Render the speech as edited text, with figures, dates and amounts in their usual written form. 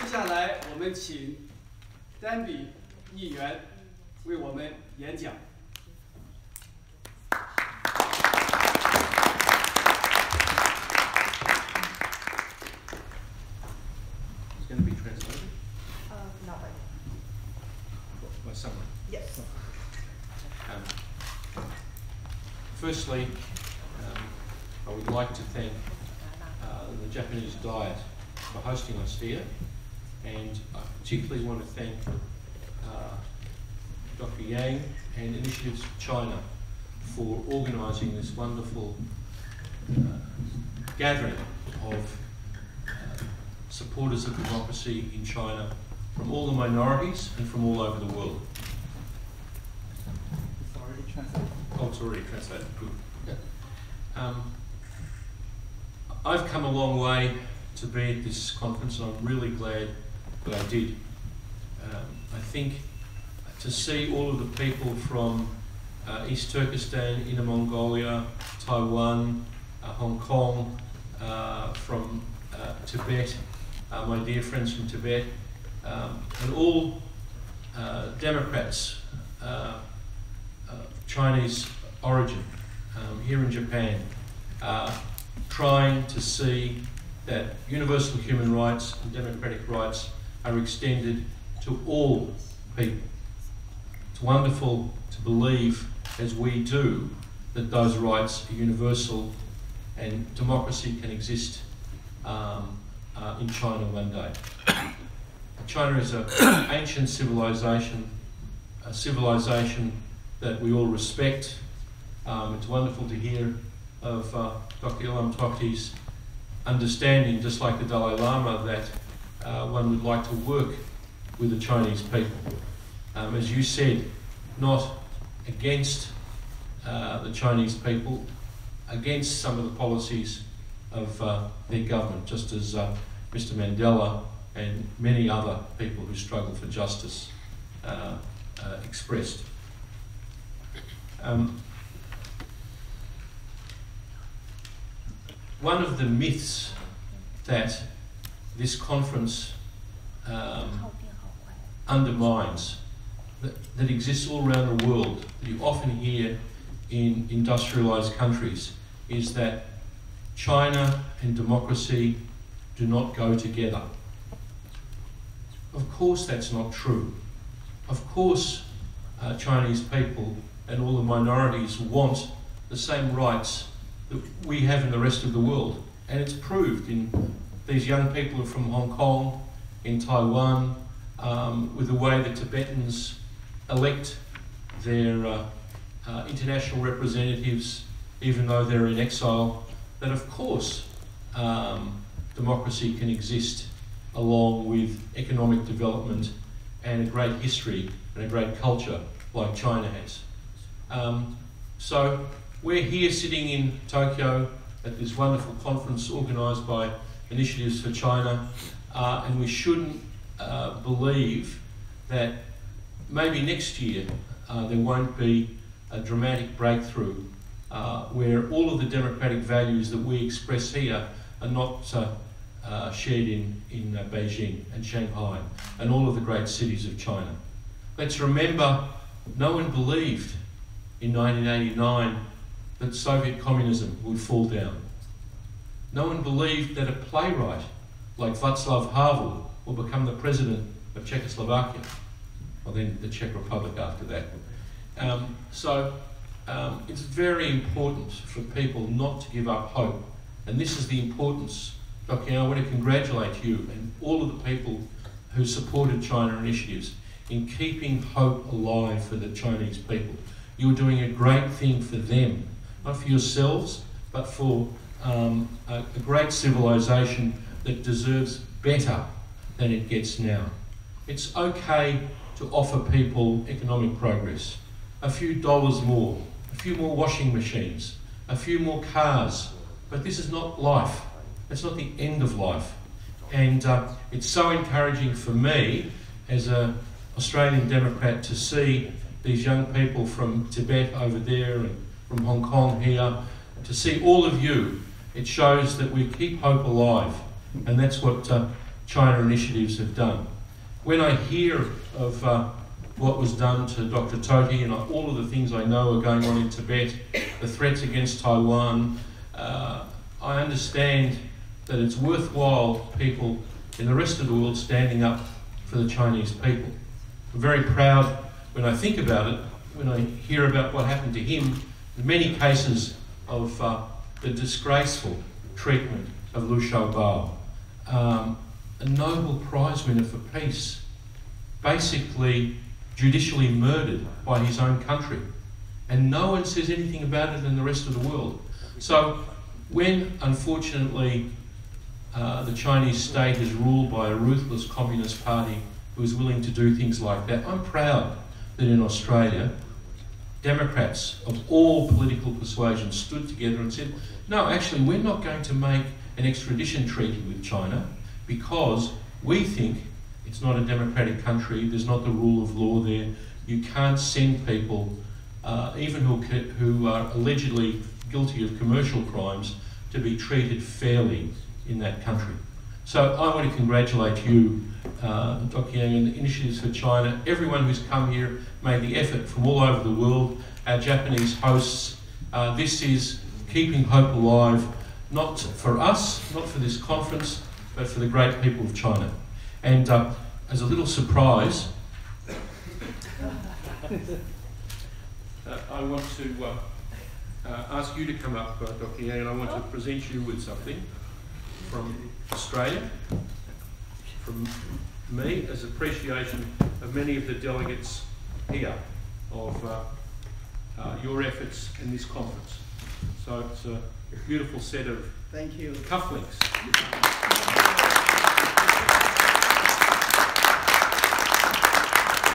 接下来我们请Danby议员为我们演讲。It's going to be translated? Not right now. By someone? Yes. Firstly, I would like to thank the Japanese Diet for hosting us here, and I particularly want to thank Dr. Yang and Initiatives for China for organising this wonderful gathering of supporters of democracy in China from all the minorities and from all over the world. It's already translated. Oh, it's already translated. Good. Yeah. I've come a long way to be at this conference, and I'm really glad that I did. I think to see all of the people from East Turkestan, Inner Mongolia, Taiwan, Hong Kong, from Tibet, my dear friends from Tibet, and all Democrats Chinese origin here in Japan, trying to see that universal human rights and democratic rights are extended to all people. It's wonderful to believe, as we do, that those rights are universal and democracy can exist in China one day. China is an ancient civilization, a civilization that we all respect. It's wonderful to hear of Dr. Ilham Tokti's understanding, just like the Dalai Lama, that one would like to work with the Chinese people. As you said, not against the Chinese people, against some of the policies of their government, just as Mr. Mandela and many other people who struggle for justice expressed. One of the myths that this conference undermines, that exists all around the world, that you often hear in industrialised countries, is that China and democracy do not go together. Of course that's not true. Of course Chinese people and all the minorities want the same rights that we have in the rest of the world. And it's proved in these young people from Hong Kong, in Taiwan, with the way the Tibetans elect their international representatives, even though they're in exile, that of course democracy can exist along with economic development and a great history and a great culture like China has. So we're here sitting in Tokyo at this wonderful conference organised by Initiatives for China, and we shouldn't believe that maybe next year there won't be a dramatic breakthrough where all of the democratic values that we express here are not shared in Beijing and Shanghai and all of the great cities of China. Let's remember, no one believed in 1989 that Soviet communism would fall down. No one believed that a playwright like Václav Havel will become the president of Czechoslovakia, or then the Czech Republic after that. It's very important for people not to give up hope, and this is the importance. Dr. Yang, I want to congratulate you and all of the people who supported China initiatives in keeping hope alive for the Chinese people. You're doing a great thing for them, not for yourselves, but for a great civilization that deserves better than it gets now. It's okay to offer people economic progress, a few dollars more, a few more washing machines, a few more cars, but this is not life. It's not the end of life. And it's so encouraging for me as an Australian Democrat to see these young people from Tibet over there and from Hong Kong here, to see all of you. It shows that we keep hope alive, and that's what China initiatives have done. When I hear of what was done to Dr. Toti and all of the things I know are going on in Tibet, the threats against Taiwan, I understand that it's worthwhile people in the rest of the world standing up for the Chinese people. I'm very proud when I think about it, when I hear about what happened to him, in many cases of the disgraceful treatment of Liu Xiaobao, a Nobel Prize winner for peace, basically judicially murdered by his own country. And no one says anything about it in the rest of the world. So when, unfortunately, the Chinese state is ruled by a ruthless communist party who is willing to do things like that, I'm proud that in Australia, Democrats of all political persuasions stood together and said, no, actually, we're not going to make an extradition treaty with China because we think it's not a democratic country, there's not the rule of law there, you can't send people, even who are allegedly guilty of commercial crimes, to be treated fairly in that country. So I want to congratulate you, Dr. Yang, and the Initiatives for China, everyone who's come here, made the effort from all over the world, our Japanese hosts. This is keeping hope alive, not for us, not for this conference, but for the great people of China. And as a little surprise, I want to ask you to come up, Dr. Yang, and I want to present you with something from Australia, from me, as appreciation of many of the delegates here of your efforts in this conference. So it's a beautiful set of Thank you. cufflinks.